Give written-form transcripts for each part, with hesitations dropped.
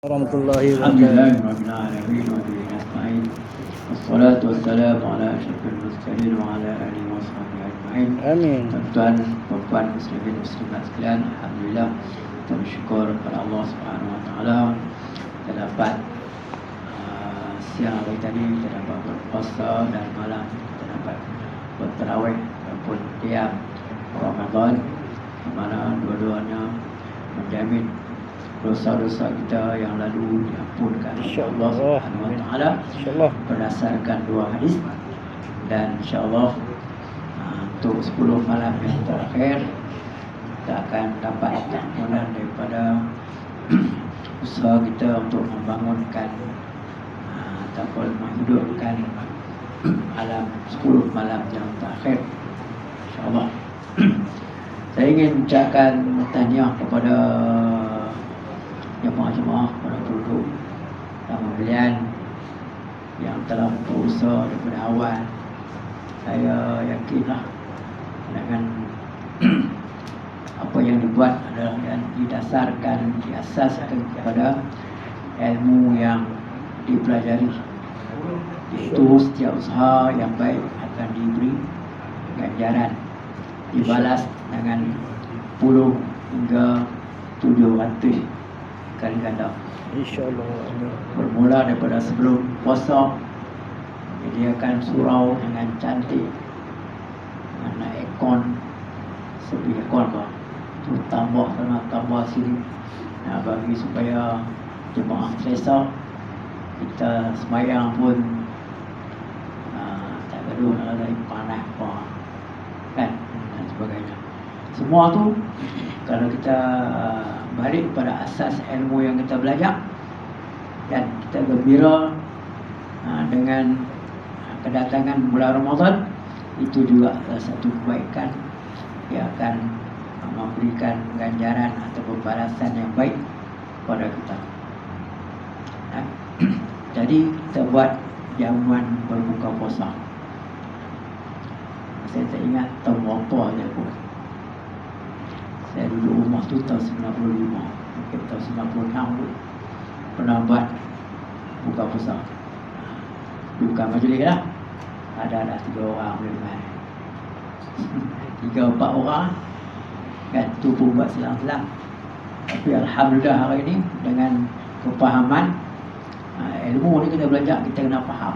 warahmatullahi wabarakatuh. Alhamdulillahirrahmanirrahim wa bihi nasta'in. Wassalatu wassalamu ala asyrafil mursalin wa ala alihi wa sahbihi ajma'in. Amin. Tuan-tuan, puan-puan, muslimin muslimat sekalian, alhamdulillah kita bersyukur kepada Allah Subhanahu wa taala kita dapat siang hari tadi kita dapat berpuasa dan malam kita dapat bertarawih ataupun qiyam Ramadan, di mana dua-duanya menjamin dosa-dosa kita yang lalu diampunkan oleh Allah Subhanahu wa taala InsyaAllah. berdasarkan dua hadis. Dan insya-Allah untuk 10 malam yang terakhir kita akan dapat ampunan daripada usaha kita untuk membangunkan ataupun menghidupkan alam 10 malam yang terakhir, insya-Allah. Saya ingin ucapkan tahniah kepada jemaah-jemaah, para penduduk dan pembelian yang telah berusaha daripada awal. Saya yakinlah dengan apa yang dibuat adalah yang diasaskan kepada ilmu yang dipelajari, iaitu setiap usaha yang baik akan diberi ganjaran, dibalas dengan 10 hingga 700 kali ganda. InsyaAllah. Amin. Bermula daripada sebelum puasa, menyediakan surau dengan cantik, dengan aircon, sepi aircon tu tambah sana tambah sini, bagi supaya jemaah selesa. Kita semayang pun tak gaduh nak dari panas apa kan, dan sebagainya. Semua tu kalau kita balik pada asas ilmu yang kita belajar dan kita gembira dengan kedatangan bulan Ramadan, itu juga salah satu kebaikan yang akan memberikan ganjaran atau pembalasan yang baik kepada kita. Jadi kita buat jamuan berbuka puasa. Saya tak ingat tahun berapa saya buat. Saya duduk rumah tu tahun 95, mungkin tahun 96 tu pernah buat buka puasa. Bukan majlis lah, ada 3 orang boleh main 3-4 orang kan, tu pun buat selang-selang. Tapi alhamdulillah hari ini dengan kepahaman ilmu ni kita belajar, kita kena faham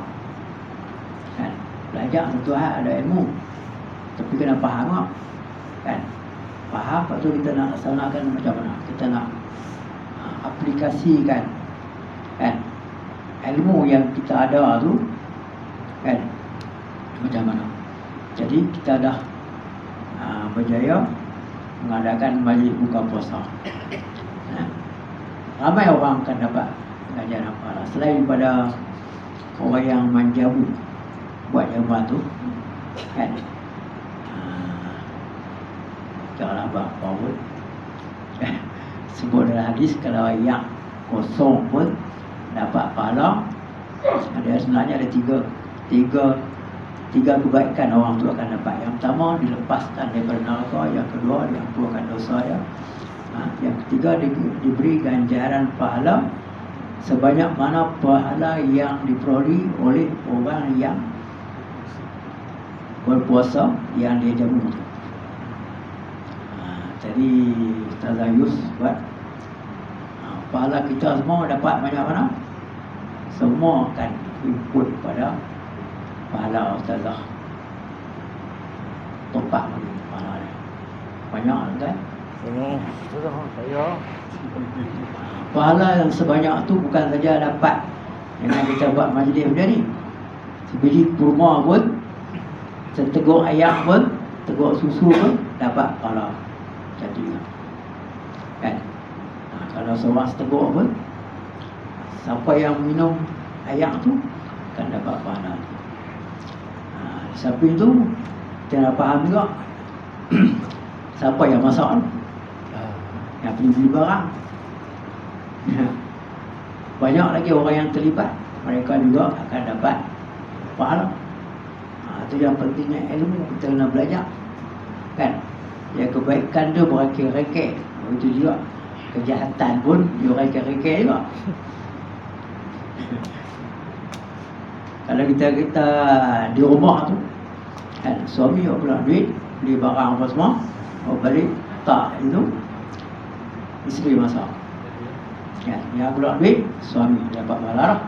kan. Belajar tentu ada ilmu, tapi kena faham kan. Faham, lepas tu kita nak laksanakan macam mana, kita nak aplikasikan kan ilmu yang kita ada tu kan, macam mana. Jadi kita dah berjaya mengadakan majlis buka puasa. Ramai orang akan dapat ganjaran pahala selain pada orang yang manjabu buat jamuan tu kan. Janganlah apa pun sebut dalam hadis, kalau yang kosong pun dapat pahala. Ada sebenarnya ada tiga kebaikan orang tu akan dapat. Yang pertama, dilepaskan daripada neraka. Yang kedua, diampunkan dosa dia. Yang ketiga, diberi ganjaran pahala sebanyak mana pahala yang diperoleh oleh orang yang berpuasa yang dia jamu. Jadi Ustazah Yus buat pahala kita semua dapat banyak mana? Semua akan input pada pahala Ustazah. Topak lagi pahala dia banyak kan? Saya Pahala yang sebanyak tu bukan saja dapat dengan kita buat majlis macam ni. Sebiji kurma pun, seteguk ayam pun, teguk susu pun dapat pahala. Jadi kan, kalau seorang seteguk pun, siapa yang minum air tu akan dapat pahala. Samping tu kita nak faham juga siapa yang masak tu, yang beli barang. Banyak lagi orang yang terlibat, mereka juga akan dapat pahala. Itu yang pentingnya ilmu, kita kena belajar kan. Yang kebaikan tu berakhir-rakyat. Begitu juga kejahatan pun dia reka-reka juga. Kalau kita di rumah tu kan, suami yang pulang duit beli barang apa semua, balik tak itu isteri masak kan. Yang keluar duit suami dapat pahala lah.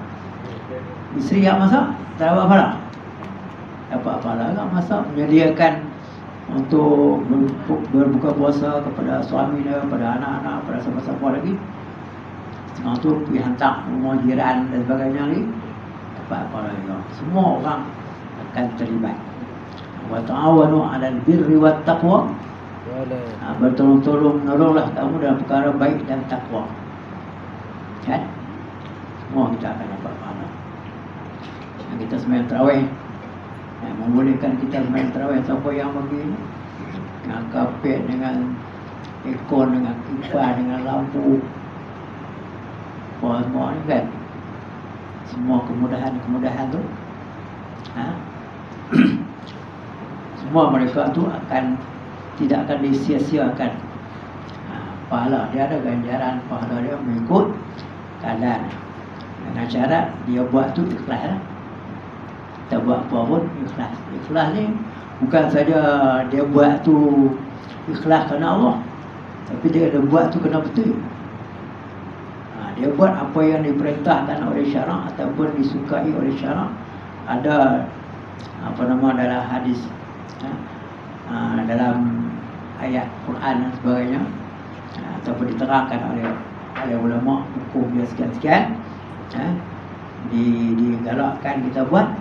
Isteri yang masak tak dapat pahala. Dapat pahala lah masak, menyediakan untuk berbuka puasa kepada suami dia, kepada anak-anak, kepada siapa-siapa lagi. Setengah tu pergi hantar rumah jiran dan sebagainya lagi, dapat pahala juga. Semua orang akan terlibat. Wa ta'awanu 'alal birri wat taqwa. Bertolong-tolonglah kamu dalam perkara baik dan takwa. Kan? Semua kita akan dapat pahala. Kita sembahyang tarawih, membolehkan kita sembahyang tarawih. Siapa yang bagi dengan kapet, dengan aircon, dengan kipas, dengan lampu, semua ni kan, semua kemudahan tu, semua mereka tu tidak akan disia-siakan. Pahala dia ada ganjaran, pahala dia mengikut keadaan. Dengan syarat dia buat tu ikhlas lah. Kita buat apa pun ikhlas. Ikhlas ni bukan saja dia buat tu ikhlas kerana Allah, tapi dia ada buat tu kena betul. Dia buat apa yang diperintahkan oleh syarak ataupun disukai oleh syarak. Ada dalam hadis, dalam ayat Quran dan sebagainya, ataupun diterangkan oleh ulama hukum dia sekian-sekian, digalakkan kita buat,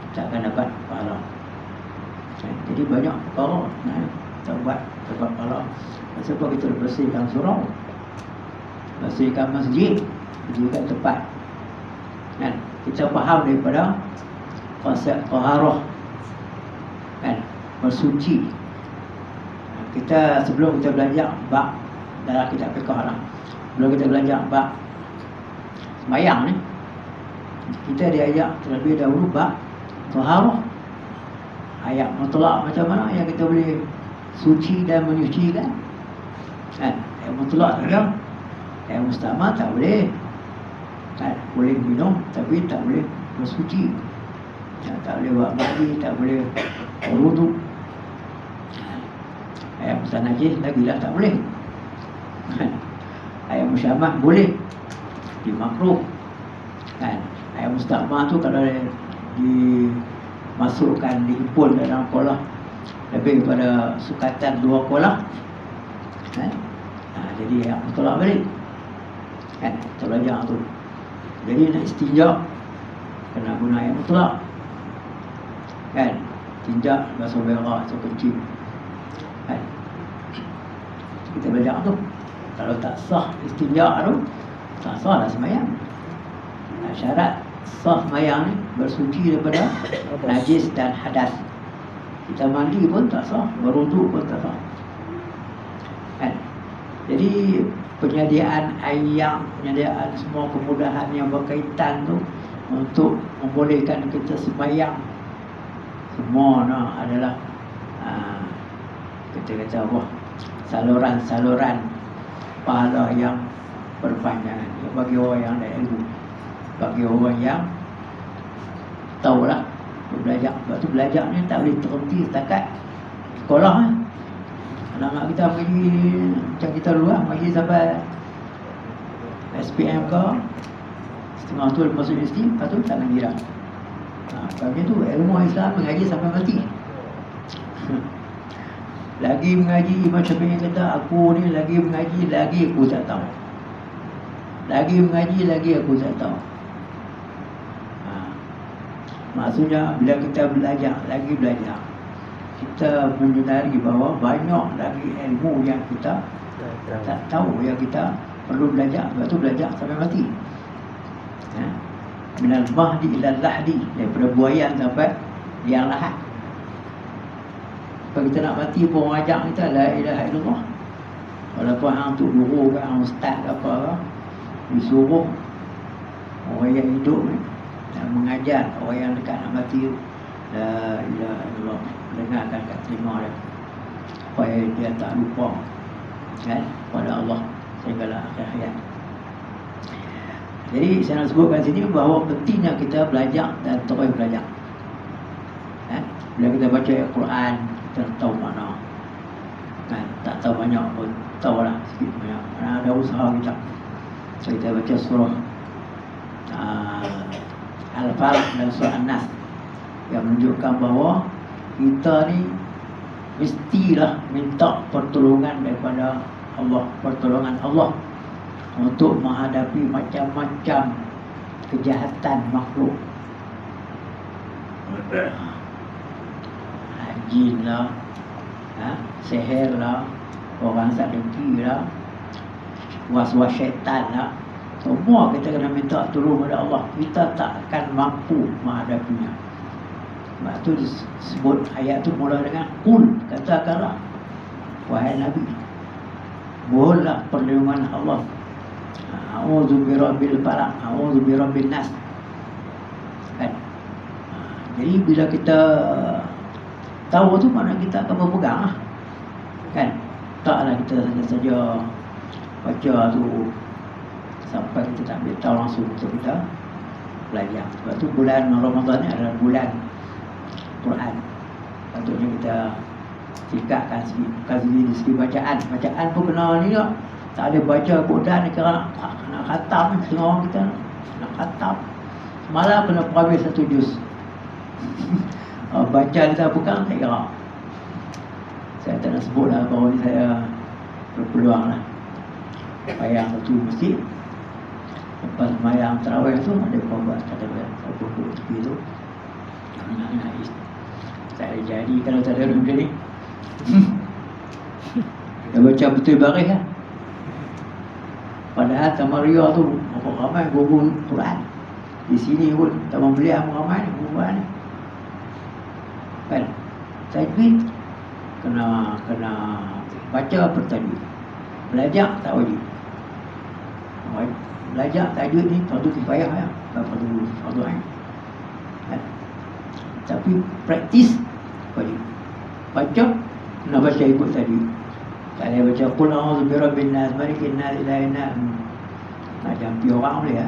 kita akan dapat pahala. Jadi banyak perkara kita buat dapat pahala. Sebab kita bersihkan surau, bersihkan masjid, bersihkan tempat, kan? Kita faham daripada konsep taharah, kan, bersuci. Kita sebelum kita belajar bab dalam kitab fiqh lah, sebelum kita belajar bab sembahyang ni, kita diajak terlebih dahulu bab taharah. Ayat mutlak macam mana yang kita boleh suci dan menyucikan, kan? Ayat mutlak saja, ayat mustamal tak boleh, kan? Boleh minum tapi tak boleh bersuci, tak boleh buat mandi, tak boleh berwuduk. Ayat mustanajis lagi lah tak boleh. Ayat musyamah boleh, dimakruh, kan? Ayat mustakmal tu kalau dimasukkan, dihimpun dalam kolah lebih daripada sukatan 2 kolah, kan? Jadi ayat mutlak balik, kan? Kita belajar tu. Jadi nak istinja kena guna ayat mutlak, kan? Tinjak basuh berak atau kencing, kan? Kita belajar tu. Kalau tak sah istinja tu, tak sah lah sembahyang. Syarat sah sembahyang ni bersuci daripada najis dan hadas. Kita mandi pun tak sah, berwuduk pun tak sah, kan? Jadi penyediaan air, penyediaan semua kemudahan yang berkaitan tu untuk membolehkan kita sembahyang, semua adalah kita kata apa, saluran-saluran pahala yang berpanjangan bagi orang yang ada ilmu, bagi orang yang tahulah belajar. Sebab tu belajar ni tak boleh terhenti setakat sekolah. Anak-anak kita pergi macam kita dulu lah, pergi sampai SPM ke, setengah tu masuk universiti, lepas tu tak nak kira. Macam tu ilmu Islam mengaji sampai mati. Lagi mengaji, Imam Syafi'i kata, aku ni lagi mengaji, lagi aku tak tahu. Lagi mengaji, lagi aku tak tahu. Maksudnya bila kita belajar, lagi belajar, kita menyedari bahawa banyak lagi ilmu yang kita tak tahu, yang kita perlu belajar. Sebab tu belajar sampai mati. Minal mahdi ilal lahdi, daripada buayan sampai liang lahat. Kalau kita nak mati pun orang ajak kita la ilaha illallah. Walaupun hang tu guru ke, hang ustaz ke apa ke, disuruh orang yang hidup ni mengajar orang yang dekat nak mati, la ilaha illallah, dengarkan kat telinga dia supaya dia tak lupa kan, pada Allah sehinggalah akhir hayat. Jadi saya nak sebutkan sini bahawa pentingnya kita belajar dan terus belajar. Kan? Bila kita baca Al-Quran, kita tahu makna. Kan? Tak tahu banyak pun, tahulah sikit banyak. Mana ada usaha kita. So, kita baca surah Al-Falaq dan surah An-Nas yang menunjukkan bahawa kita ni mestilah minta pertolongan daripada Allah, pertolongan Allah untuk menghadapi macam-macam kejahatan makhluk. Jin lah, sihir lah, orang sadiki lah, was-was syaitan lah. Semua kita kena minta tolong kepada Allah. Kita tak akan mampu menghadapinya. Sebab tu disebut ayat tu mula dengan Qul, katakanlah wahai Nabi, mohonlah perlindungan Allah. A'udzu birabbil falaq, a'udzu birabbin nas. Kan? Jadi bila kita tahu tu, mana kita akan berpegang lah. Kan? Taklah kita saja baca tu sampai kita tak ambil tahu langsung untuk kita belajar. Sebab tu bulan Ramadan ni adalah bulan Quran. Patutnya kita tingkatkan dari segi bacaan. Bacaan pun kena ni tak. Tak ada baca Quran ni kerana nak khatam ni. Setengah orang kita nak khatam. Malah kena habis 1 juz. Baca kita bukan tak kira. Saya tak nak sebut lah bahawa ni saya berpeluang lah bayang satu masjid. Lepas mayang tarawih tu ada pembuat kata buku tepi tu nangis. Tak ada jadi kalau tak ada orang macam ni. Kita baca betul baris lah. Padahal Tamaria tu ramai guru Quran. Di sini pun Taman Belia ramai ni guru Quran ni. Kan? Tajwid kena baca apa tajwid. Belajar tak wajib. Belajar tajwid ni fardu kifayah ya, bukan fardu ain. Kan? Tapi praktis wajib. Baca kena baca ikut tajwid. Tak boleh baca qul a'udzu birabbin nas malikin nas ilahin nas. Tak jampi orang boleh ya.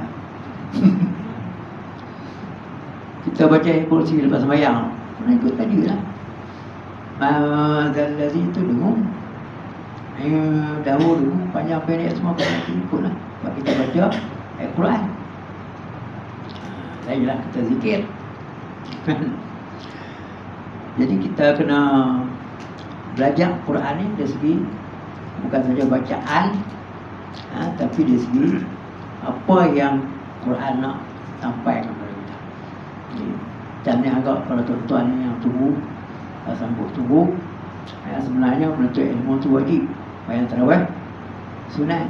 Kita baca kursi lepas sembahyang, kena ikut tajwid lah. Madzal ladzi tu dengung. Dahulu panjang pendek semua kena ikut lah. Sebab kita baca Al-Quran. Lainlah kita zikir. Jadi kita kena belajar Quran ni dari segi bukan saja bacaan, tapi dari segi apa yang Quran nak sampaikan kepada kita. Macam ni agak kalau tuan-tuan ni yang tunggu, sambut tunggu, sebenarnya menuntut ilmu tu wajib. Bayang tarawih sunat.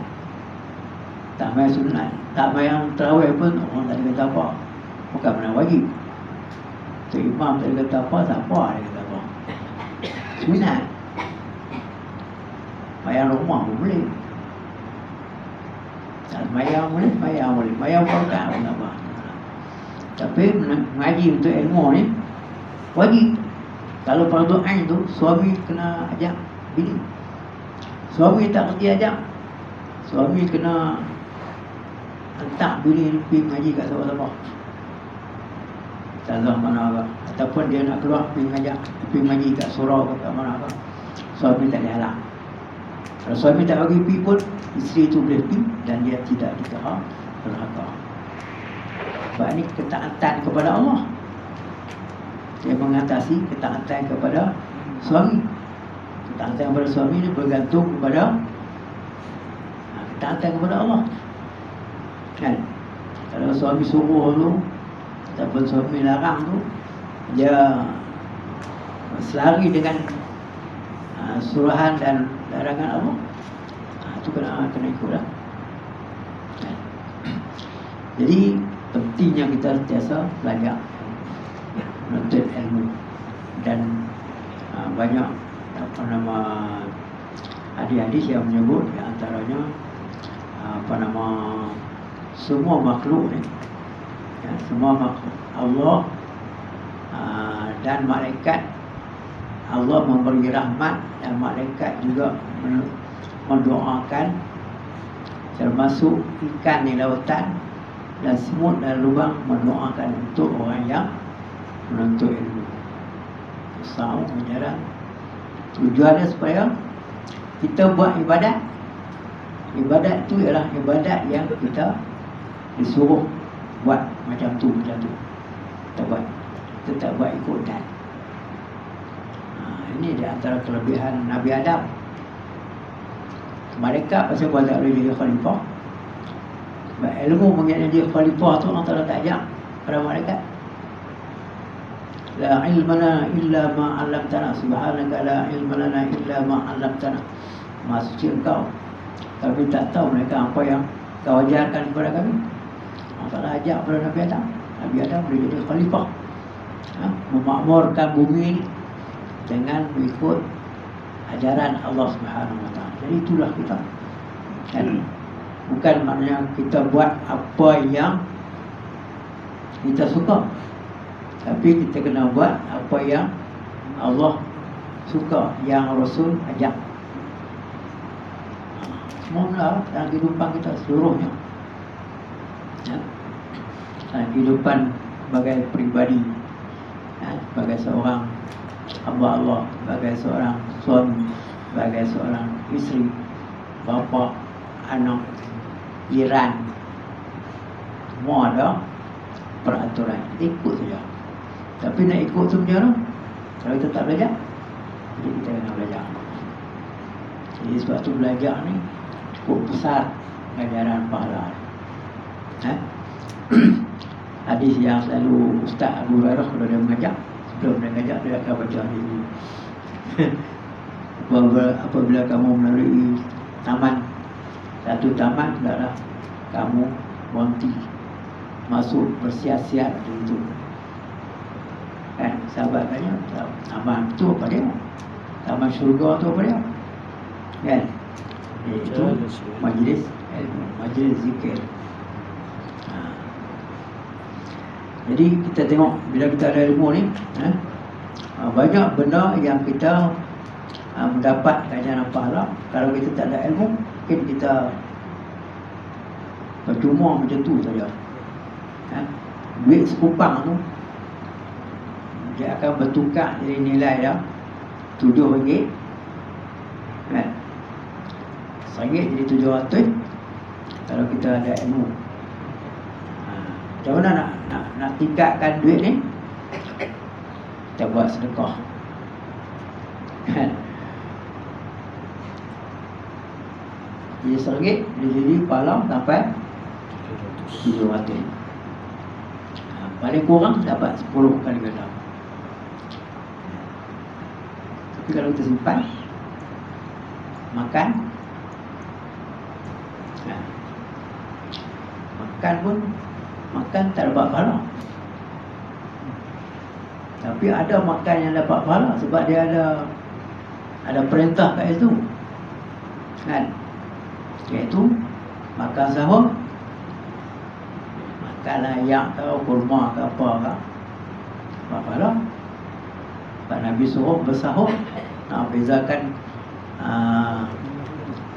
Tak bayang sunat, tak bayang tarawih pun orang tak ada kata apa. Bukan benar wajib. Tu imam tak ada kata apa, siapa ada kata apa. Sunat. Bayang rumah pun boleh. Tak bayang boleh, bayang boleh. Bayang warga pun tak apa. Tapi mengaji untuk ilmu ni wajib. Kalau fardu ain tu suami kena ajak bini. Suami tak kerti ajak, suami kena hantar bini pergi mengaji kat siapa-siapa. Ustazah mana apa. Ataupun dia nak keluar pergi mengaji kat surau kat mana apa. Suami tak boleh halang. Kalau suami tak bagi pergi pun, isteri tu boleh pergi dan dia tidak dikira berhaka. Sebab ini ketaatan kepada Allah. Dia mengatasi ketaatan kepada suami. Ketaatan kepada suami ni bergantung kepada ketaatan kepada Allah. Kan? Kalau suami suruh tu ataupun suami larang tu, dia selari dengan suruhan dan larangan Allah, itu kena ikutlah. Kan? Jadi pentingnya kita sentiasa belajar, menuntut ilmu. Dan banyak hadis-hadis yang menyebut di antaranya semua makhluk ni, semua makhluk Allah dan malaikat, Allah memberi rahmat dan malaikat juga mendoakan, termasuk ikan di lautan dan semut dan lubang mendoakan untuk orang yang menuntut ilmu. Usaha menjarah. Tujuannya supaya kita buat ibadat. Ibadat itu ialah ibadat yang kita disuruh buat macam tu. Kita buat. Kita tak buat ikutan. Ini di antara kelebihan Nabi Adam. Mereka pasal buat tak boleh jadi khalifah. Sebab ilmu mengenai dia khalifah tu Allah Ta'ala tak ajak pada mereka. La ilmana illa ma'alamtana. Subhanaka la ilmana illa ma'alamtana. Maha suci engkau, kami tak tahu mereka apa yang kau ajarkan kepada kami. Allah Ta'ala ajak pada Nabi Adam. Nabi Adam boleh jadi khalifah, memakmurkan bumi dengan mengikut ajaran Allah Subhanahu Wa Ta'ala. Jadi itulah kita. Dan bukan maknanya kita buat apa yang kita suka, tapi kita kena buat apa yang Allah suka, yang Rasul ajak. Semua dalam kehidupan kita seluruhnya, dalam kehidupan sebagai peribadi, sebagai seorang hamba Allah, sebagai seorang suami, sebagai seorang isteri, bapa, anak, jiran, semua ada peraturan. Ikut saja. Tapi nak ikut tu macam mana? Kalau kita tak belajar, jadi kita kena belajar. Jadi sebab tu belajar ni cukup besar ganjaran pahala. Hadis yang selalu Ustaz Abu Hurairah kalau dia mengajar, sebelum dia mengajar dia akan baca hadis ini. Apabila kamu melalui taman, satu taman, adalah kamu berhenti masuk bersiap-siap itu. Kan sahabat tanya, taman itu apa dia? Taman syurga tu apa dia? Kan? Itu majlis ilmu, majlis zikir. Jadi kita tengok bila kita ada ilmu ni, banyak benda yang kita mendapat ganjaran pahala. Kalau kita tak ada ilmu, mungkin kita percuma macam tu saja. Duit sekupang tu dia akan bertukar jadi nilai dia RM7, kan? RM1 jadi RM700 kalau kita ada ilmu. Macam mana nak tingkatkan duit ni? Kita buat sedekah, kan? Jadi RM1 dia jadi pahala sampai RM700. Paling kurang dapat 10 kali ganda. Tapi kalau kita simpan, makan, makan pun tak dapat pahala. Tapi ada makan yang dapat pahala sebab dia ada perintah kat situ, kan? Iaitu makan sahur, makan ayam ke kurma ke apa ke, dapat pahala. Sebab Nabi suruh bersahur. Nak bezakan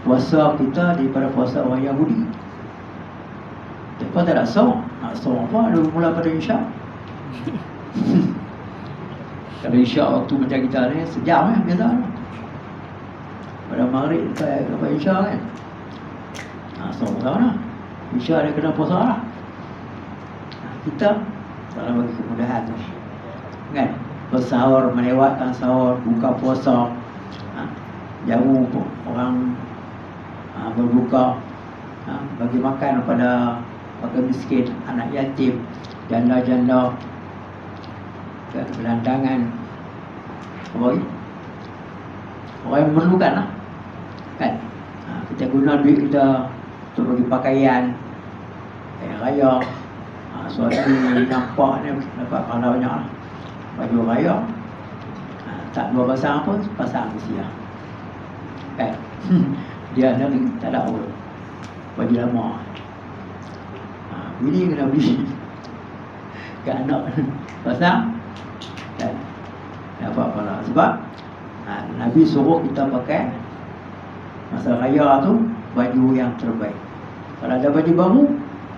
puasa kita daripada puasa orang Yahudi. Mereka tak nak sahur. Nak sahur apa? Dia mula pada Isyak. Kalau Isyak waktu macam kita ni sejam kan biasa. Pada Maghrib sampai Isyak kan. Sahur tahu lah. Isyak dia kena puasa lah. Kita tak nak bagi kemudahan tu, kan? Bersahur, melewatkan sahur, buka puasa, jauh orang berbuka, bagi makan kepada fakir miskin, anak yatim, janda-janda, gelandangan, orang yang memerlukan lah, kan? Kita guna duit kita untuk bagi pakaian raya. Suami nampak ni dapat pahala banyak lah. Baju raya tak dua pasang pun pasang Asia, kan? Dia ada ni tak ada urut baju lama. Bini kena beli ke anak pasang, kan? Dapat pahala. Sebab Nabi suruh kita pakai Masa raya tu baju yang terbaik. Kalau ada baju baru,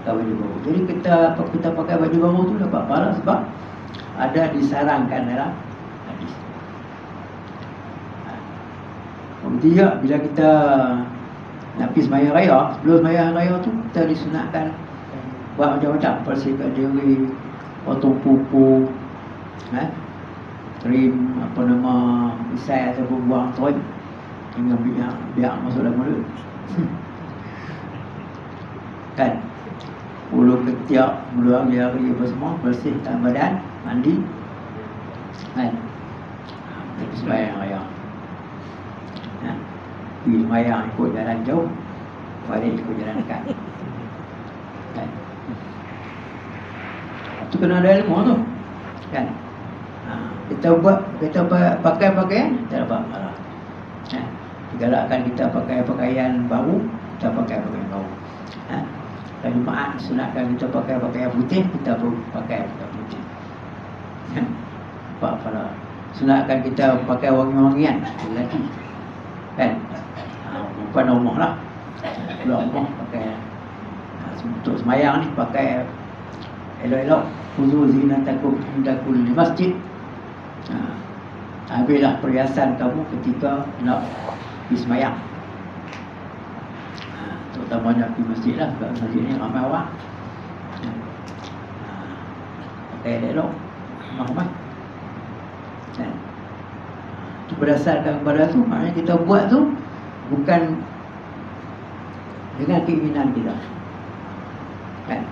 pakai baju baru. Jadi kita pakai baju baru tu dapat pahala sebab ada disarankan dalam hadis. Kemudian juga bila kita nak pergi sembahyang raya, sebelum sembahyang raya tu kita disunatkan buat macam-macam, bersihkan diri, potong kuku, trim misai ataupun buang toy hingga biar masuk dalam mulut. Kan, bulu ketiak, bulu jari apa semua bersihkan badan, mandi, kan, pergi sembahyang raya. Pergi sembahyang ikut jalan jauh, balik ikut jalan dekat. Kan, itu kena ada ilmu tu, kan. Kita pakai pakaian, kita dapat pahala. Digalakkan kita pakai pakaian baru, kita pakai pakaian baru. Dan Jumaat sunatkan kita pakai pakaian putih, kita pun pakai pakaian putih. Dapat pahala. Sunatkan kita pakai wangi-wangian lelaki, kan. Bukan rumah lah, keluar rumah pakai. Untuk semayang ni pakai elok-elok. Khuzu zinatakum inda kulli masjid. Ambillah perhiasan kamu ketika nak pergi semayang. Terutamanya pergi masjid lah, sebab masjid ni ramai orang. Pakai elok, ramai. Itu berdasarkan kepada tu, maknanya kita buat tu bukan dengan keinginan kita, kan.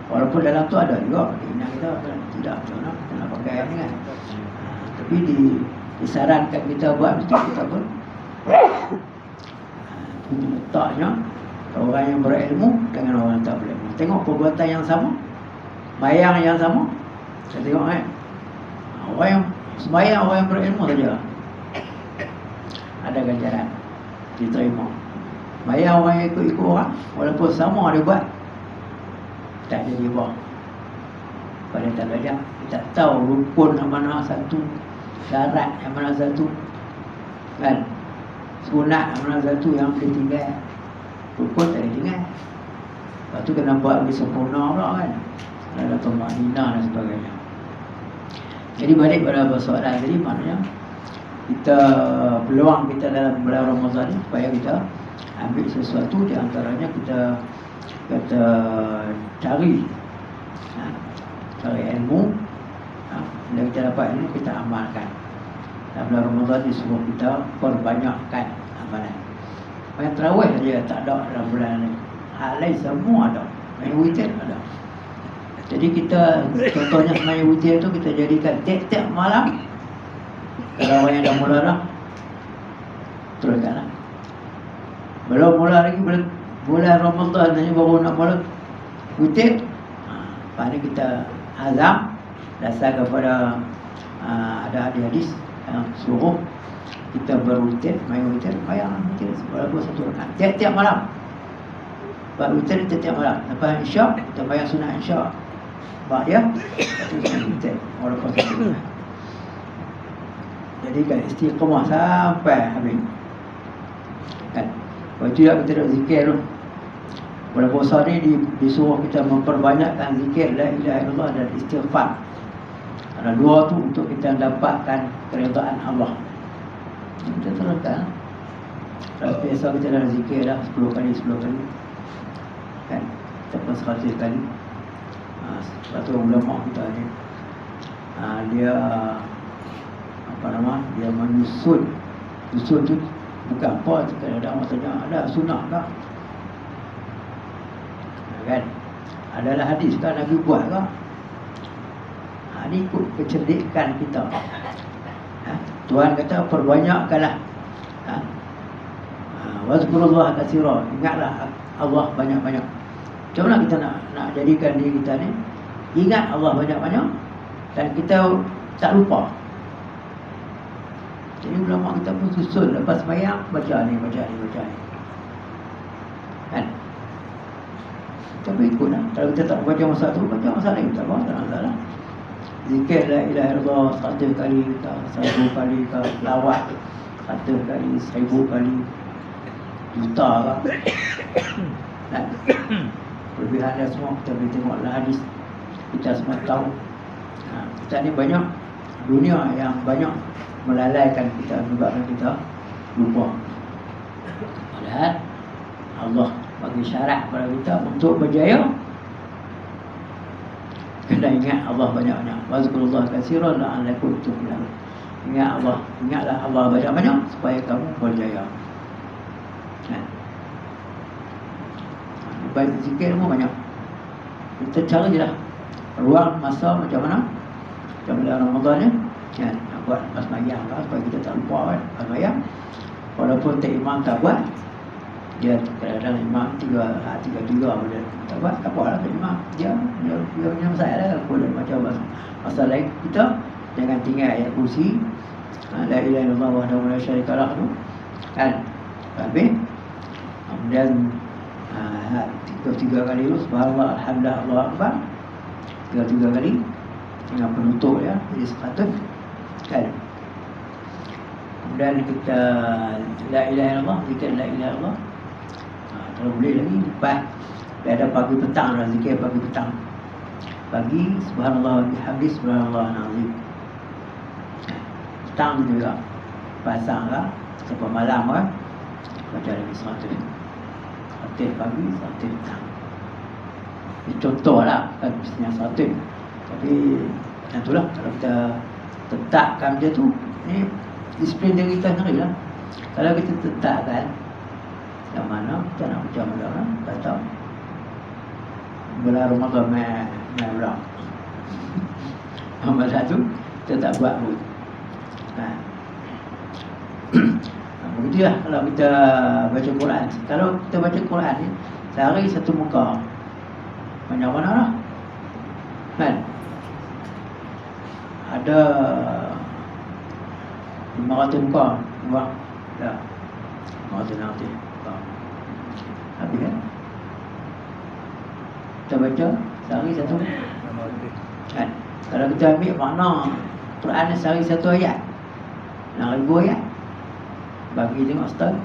Walaupun dalam tu ada juga keinginan kita, kan? Tidak macam kita nak pakai ni, kan. Tapi disarankan kita buat mesti kita pun. Itu letaknya orang yang berilmu dengan orang yang tak berilmu. Tengok perbuatan yang sama, bayang yang sama. Kita tengok, kan, orang yang sembahyang, orang yang berilmu saja ada ganjaran diterima. Bayang orang yang ikut-ikut orang, walaupun sama dia buat, tak jadi buang. Pada tak belajar, kita tahu rukun yang mana satu, syarat yang mana satu, kan, sunat yang mana satu yang boleh tinggal. Rukun tak boleh tinggal. Lepas tu kena buat lebih sempurna pula, kan. Ada tumakninah dan sebagainya. Jadi balik pada persoalan tadi, maknanya kita peluang kita dalam bulan Ramadan ni supaya kita ambil sesuatu, di antaranya kita cari ilmu. Bila kita dapat ilmu, kita amalkan. Dalam bulan Ramadan ni suruh kita perbanyakkan amalan. Main tarawih dia tak ada dalam bulan ni. Hal lain semua ada. Main witir ada. Jadi kita contohnya main witir tu kita jadikan tiap-tiap malam. Kalau orang yang dah mula dah, teruskanlah. Belum mula lagi bulan Ramadan ni baru nak mula witir. Lepas ni kita azam dasar kepada ada hadis yang suruh kita berwitir, main witir, bayang witir walaupun satu rakaat tiap-tiap malam. Buat witir tiap-tiap malam. Lepas isyak kita bayang sunat isyak. Lepas dia kita witir walaupun satu rakaat. Jadi kan istiqamah sampai habis, kan. Kalau tidak kita nak zikir tu. Pada puasa ni disuruh kita memperbanyakkan zikir la ilaha illallah dan istighfar. Ada dua tu untuk kita dapatkan keridaan Allah. Kita terangkan. Kalau biasa kita dah zikir dah 10 kali, kan, ataupun 100 kali. Satu ulama kita ni, dia dia menyusun. Susun tu bukan apa, kadang-kadang orang tanya ada sunnah tak, kan, adalah hadis kan Nabi buat ke? Ini ikut kecerdikan kita. Tuhan kata perbanyakkanlah, wazkurullah katsira, ingatlah Allah banyak-banyak. Macam mana kita nak jadikan diri kita ni ingat Allah banyak-banyak dan kita tak lupa. Jadi ulama kita pun susun lepas sembahyang, baca ni, kan. Tapi ikutlah. Kalau kita tak baca masa tu, baca masa lain, tak apa, tak masalah. Zikir la ilaha illallah 100 kali ke 1000 kali ke, lawat 100 kali, 1000 kali, buta ke. Dan kelebihan dia semua kita boleh tengoklah hadis. Kita semua tahu. Kita ni banyak dunia yang banyak melalaikan kita, menyebabkan kita lupa. Padahal Allah bagi syarat kepada kita untuk berjaya, kena ingat Allah banyak-banyak. Wazkurullah katsiran la'allakum tuflihun. Ingatlah Allah banyak-banyak supaya kamu berjaya. Baik zikir semua banyak. Kita cari je lah ruang masa macam mana. Macam bulan Ramadan ni kan, nak buat lepas mayang lah, supaya kita tak lupa kan lepas mayang. Walaupun tak imam tak buat, dia kadang-kadang imam tiga boleh tak buat, tak apa lah tak imam. Dia punya masalah lah. Boleh macam masalah lain kita jangan tinggal ayat kursi la ilaha illallah wahdahu la syarika lah tu kan. Habis kemudian tiga kali tu subhanallah alhamdulillah Allahu akbar, tiga kali dengan penutup ya, jadi 100 kan. Kemudian kita la ilaha illallah, zikir la ilaha illallah. Kalau boleh lagi lepas dia ada pagi petang lah, zikir pagi petang. Pagi subhanallah wa bihamdi subhanallah azim. Petang juga pasang lah sampai malam kan, baca lagi 100. 100 pagi, 100 petang. Ini contoh lah, kan mestinya 100. Tapi itulah, kalau kita tetapkan dia tu, ni disiplin diri kita sendiri lah. Kalau kita tetapkan yang mana kita nak macam mana, tak tahu bulan Ramadan main ulang. Amal satu kita tak buat pun. Begitulah kalau kita baca Quran. Kalau kita baca Quran ni sehari satu muka, banyak mana lah kan. Ada 500 muka buat dah 500 nanti habis kan. Kita baca sehari satu kan. Kalau kita ambil makna Quran sehari satu ayat, 6,000 ayat, bagi tengok setahun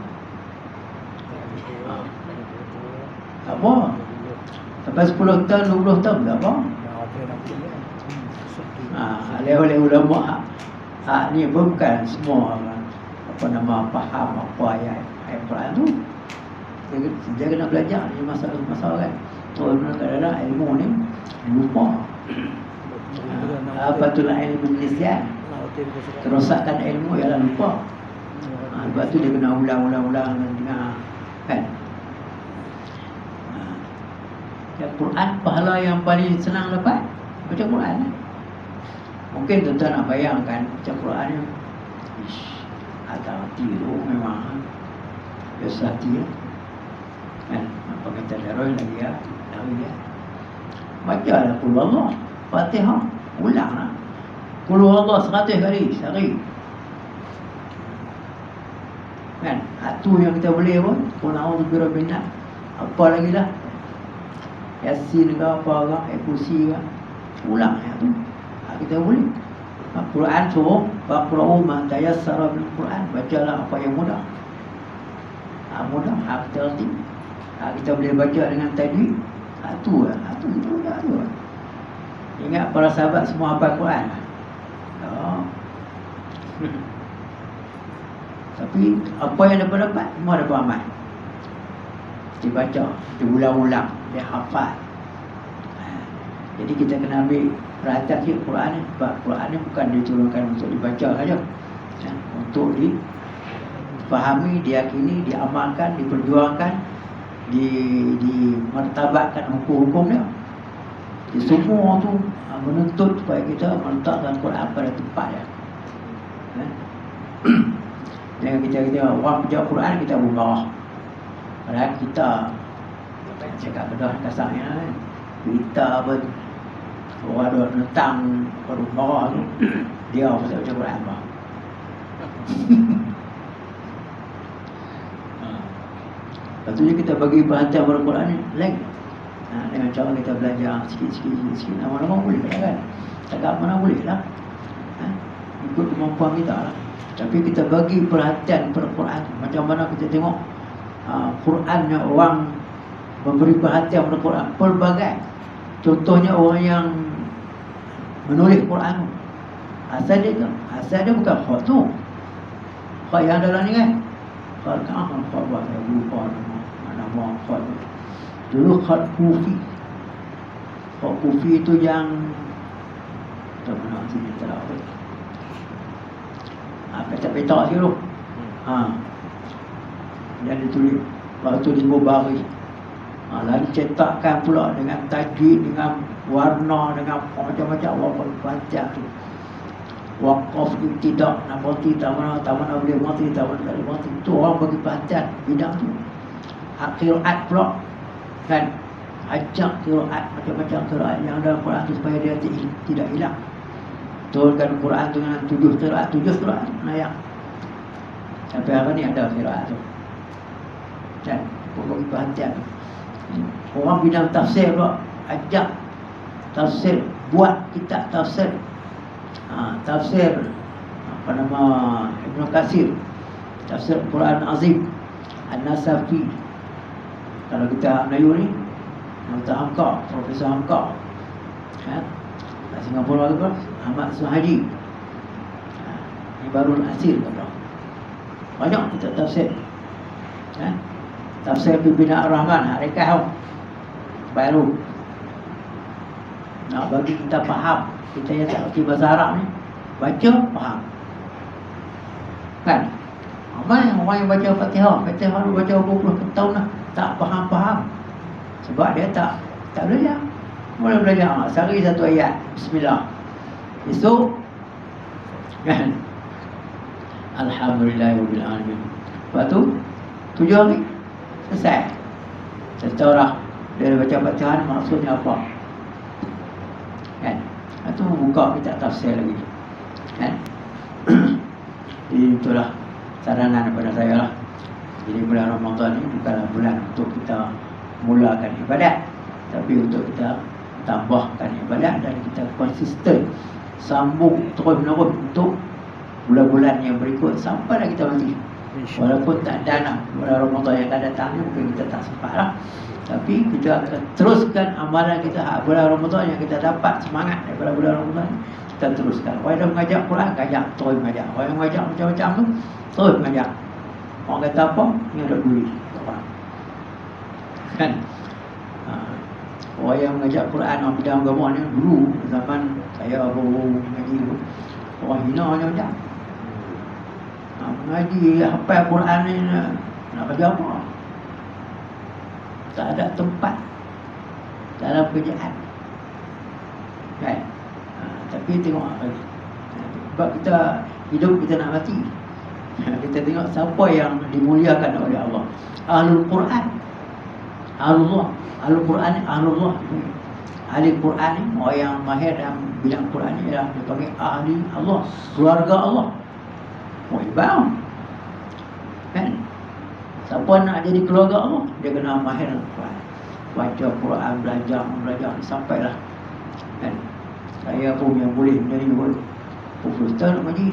tak apa. Sampai 10 tahun, 20 tahun tak apa. Oleh ulama hak ni bukan semua apa nama faham apa ayat Quran tu. Dia kena belajar ni masalah kan. Kadang-kadang ilmu ni lupa. Apa tu ilmu nisyan? Kerosakan ilmu ialah lupa. Sebab tu dia kena ulang-ulang dengar kan. Quran pahala yang paling senang dapat baca Quran. Mungkin tuan-tuan nak bayangkan baca Quran ni ada hati tu memang biasa hati kan. Apa kata darah lagi ya, lagi ya. Baca lah Qul Allah, Fatihah, ulang lah Qul Allah 100 kali sehari kan. Itu yang kita boleh pun. Qul a'udzu birabbin nas, apa lagi lah, Yasin ke apa ke, kursi ke, ulang ya tu. Kita boleh. Quran suruh faqra'u ma tayassara bil Quran, bacalah apa yang mudah. Mudah, kita reti. Kita boleh baca dengan tajwid. Itu dah tu. Ingat para sahabat semua hafal Quran. Tapi apa yang dapat semua dapat amal. Dibaca, diulang-ulang, dia hafal. Jadi kita kena ambil perhatian sikit Quran ni. Sebab Quran ni bukan diturunkan untuk dibaca saja, untuk difahami, diyakini, diamalkan, diperjuangkan, dimartabatkan hukum-hukum dia. Jadi semua tu menuntut supaya kita meletakkan Quran pada tempatnya. Jangan kita orang baca Quran kita bermarah. Padahal kita cakap bedah kasarnya kan, kita pun orang ada menentang baru marah tu, dia pasal baca Quran apa. Lepas tu kita bagi perhatian pada Quran ni lain. Dengan cara kita belajar sikit-sikit, lama-lama boleh kan. Tak mana boleh lah. Ikut kemampuan kita lah. Tapi kita bagi perhatian pada Quran. Macam mana kita tengok Qurannya orang memberi perhatian pada Quran pelbagai. Contohnya orang yang menulis Quran tu, asal dia bukan khat tu, khat yang dalam ni kan, khat buat saya lupa nama khat tu. Dulu khat kufi. Khat kufi itu yang tak mana sini tak apa. Petak-petak sikit tu. Yang ditulis waktu di Mubari. Lalu cetakkan pula dengan tajwid, dengan warna, dengan macam-macam warna baca tu. Waqaf ibtidak, nak mati tak mana boleh mati, tak mana tak boleh mati. Tu orang bagi perhatian bidang tu. Qiraat pula kan, ajak qiraat, macam-macam qiraat yang dalam Quran tu supaya dia tidak hilang. Turunkan Quran tu dengan 7 qiraat ayat. Sampai hari ni ada qiraat tu. Dan bagi perhatian. Orang bidang tafsir pula ajak tafsir, buat kitab tafsir. Tafsir apa nama Ibnu Katsir, tafsir Quran Azim, An-Nasafi. Kalau kita Melayu ni, Dr. Hamka, Profesor Hamka. Singapura tu pun Ahmad Suhaji. Ini baru Asir kata. Banyak kitab tafsir. Tafsir Pimpinan Ar-Rahman, Rekah baru. Nak bagi kita faham, kita yang tak kerti bahasa Arab ni, baca, faham. Kan? Ramai orang yang baca Fatihah tu baca 20 tahun dah, tak faham-faham. Sebab dia tak belajar. Mula belajar, sehari satu ayat, Bismillah. Esok, kan? Alhamdulillahirabbil alamin. Lepas tu 7 hari selesai. Satu orang dia baca Fatihah maksudnya apa? Kan? Itu buka kita tafsir lagi. Kan? Jadi itulah saranan daripada saya lah. Jadi bulan Ramadan ni bukanlah bulan untuk kita mulakan ibadat, tapi untuk kita tambahkan ibadat dan kita konsisten sambung terus-menerus untuk bulan-bulan yang berikut sampailah kita mati. Walaupun tak ada nak bulan Ramadan yang akan datang ni mungkin kita tak sempat lah, tapi kita akan teruskan amalan kita bulan Ramadan yang kita dapat semangat daripada bulan Ramadan, kita teruskan. Orang yang mengajar Quran, terus mengajar. Orang yang mengajar macam-macam tu, terus mengajar. Orang kata apa? Ini ada duit. Kan? Orang yang mengajar Quran, orang bidang agama ni dulu zaman saya baru mengaji dulu, orang hina macam-macam. Mengaji, hafal Quran ni nak kerja apa? Tak ada tempat dalam kerjaan. Kan? Tapi tengok sebab kita hidup, kita nak mati. Kita tengok siapa yang dimuliakan oleh Allah. Ahlul Quran. Ahlul Quran, Ahlullah. Ahli Quran ni, orang yang mahir dalam bidang Quran ni ialah dipanggil ahli Allah, keluarga Allah. Hebat. Kan? Siapa nak jadi keluarga Allah, dia kena mahir dalam Quran. Baca Quran, belajar sampailah. Kan? Saya pun yang boleh menjadi puluh tahun nak mengaji.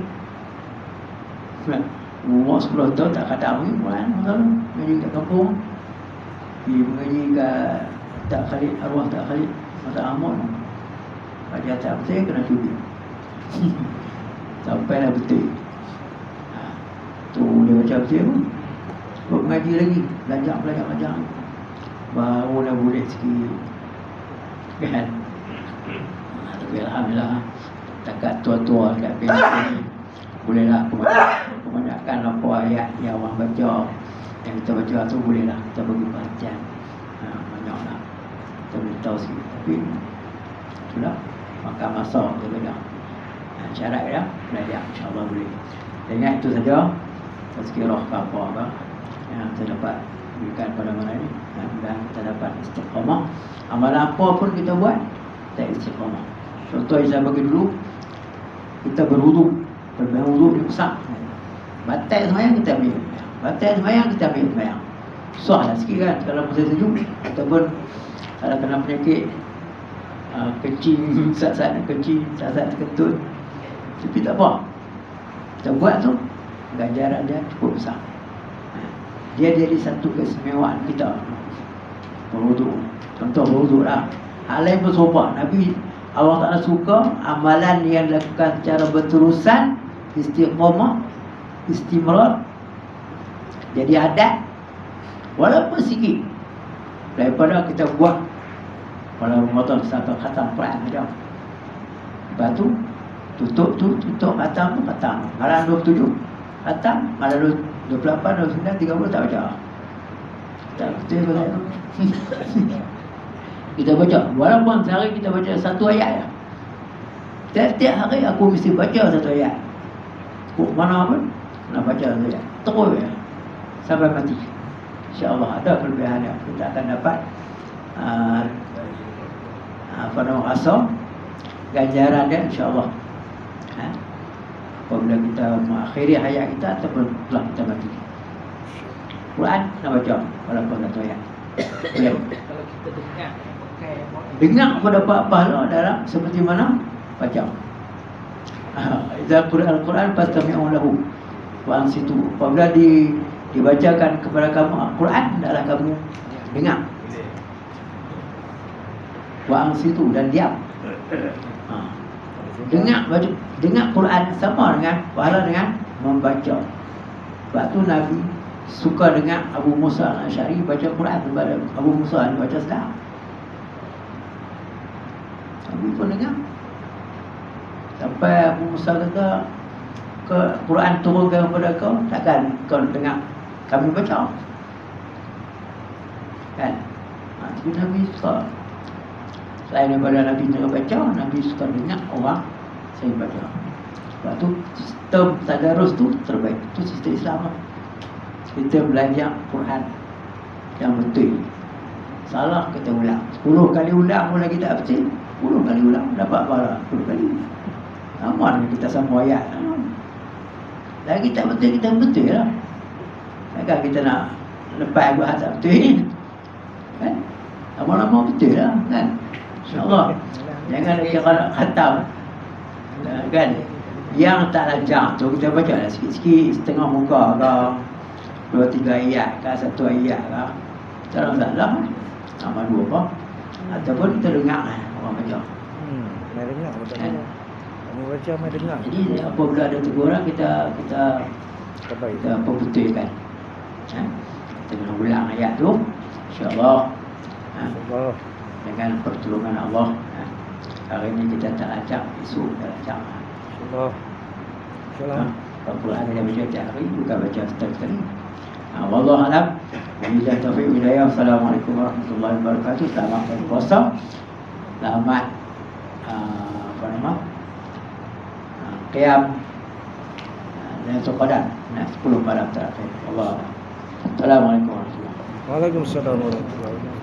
Kan? Umur 10 tahun tak kata lagi Quran, mengaji kat kampung. Pergi mengaji kat tak Khalid, arwah tak Khalid, masa Ahmad. Baca tak saya kena cuti. Sampailah betul. Tu dia baca betul pun. Buat mengaji lagi, belajar. Barulah boleh sikit. Kan? Tapi alhamdulillah, dekat tua-tua dekat Penang bolehlah kebanyakan apa ayat yang orang baca, yang kita baca tu bolehlah kita bagi perhatian. Banyaklah kita boleh tahu sikit. Tapi itulah makan masa kita belajar. Syarat dia belajar, insyaAllah boleh. Dan ingat itu saja tazkirah ke apa yang kita dapat berikan pada malam ini, dan kita dapat istiqamah. Amalan apa pun kita buat, kita istiqamah. Contoh yang saya bagi dulu, kita berwuduk di besar. Batal semayang kita ambil semayang, batal semayang kita ambil semayang. Susah lah sikit kan kalau musim sejuk, ataupun kalau kena penyakit kencing, saat-saat kencing, saat-saat kentut. Tapi tak apa, kita buat tu ganjaran dia cukup besar. dia jadi satu keistimewaan kita. Berwuduk. Contoh berwuduk lah. Hal lain pun sobat. Nabi Allah Ta'ala suka amalan yang dilakukan secara berterusan, istiqamah, istimrar, jadi adat, walaupun sikit, daripada kita buat walaupun Ramadan sampai khatam Quran saja. Lepas tu tutup khatam tu khatam. Malam 27 khatam, malam 28, 29, 30 tak baca. Tak betul pada itu. Kita baca, walaupun sehari kita baca satu ayat. Tiap-tiap hari aku mesti baca satu ayat. Mana pun nak baca satu ayat. Terus ya, sampai mati. InsyaAllah ada kelebihan yang kita akan dapat rasa ganjaran dia, insyaAllah. Apabila kita mengakhiri hayat kita ataupun telah kita mati. Quran nak baca walaupun satu ayat. Boleh. Kalau kita Dengar pun dapat pahala dalam seperti mana baca. Idza qira'al Quran fastami'u lahu wa ansitu. Apabila dibacakan kepada kamu Al-Quran, adalah kamu dengar. Wa ansitu, dan diam. Dengar Quran sama dengan pahala dengan membaca. Sebab tu Nabi suka dengar Abu Musa Al-Asy'ari baca Quran kepada Abu Musa baca sedap. Nabi pun dengar. Sampai Abu Musa kata, ke Quran turunkan kepada kau, takkan kau dengar kami baca? Kan? Tapi Nabi suka. Selain daripada Nabi suka baca, Nabi suka dengar orang saya baca. Sebab tu sistem tadarus tu terbaik. Itu sistem Islam lah. Kita belajar Quran yang betul. Salah kita ulang. 10 kali ulang pun lagi tak betul. 10 kali ulang dapat pahala 10 kali. Sama dengan kita sama ayat. Lagi tak betul, kita betul lah. Takkan kita nak lepas buat tak betul kan? Lama-lama betul lah kan? InsyaAllah. Jangan kira khatam kan? Yang tak lancar tu kita baca lah sikit-sikit, setengah muka ke, 2-3 ayat ke, 1 ayat ke. Tak salah sama 2 apa. Ataupun kita dengar orang baca. Mai dengar betul. Kami baca mai dengar. Jadi apabila ada teguran kita Terbaik. betulkan. Kita kena ulang ayat tu, insyaAllah. Allah. Dengan pertolongan Allah. Hari ini kita tak lancar, esok tak lancar. Allah. Salam. Al-Quran kita baca tiap hari, bukan baca sekali-sekali. Wallahu a'lam. Wabillahi taufiq wal hidayah. Assalamualaikum warahmatullahi wabarakatuh. Selamat berpuasa. Selamat qiyam Lailatul Qadar 10 malam terakhir. Allah. Assalamualaikum warahmatullahi wabarakatuh. Waalaikumsalam warahmatullahi wabarakatuh.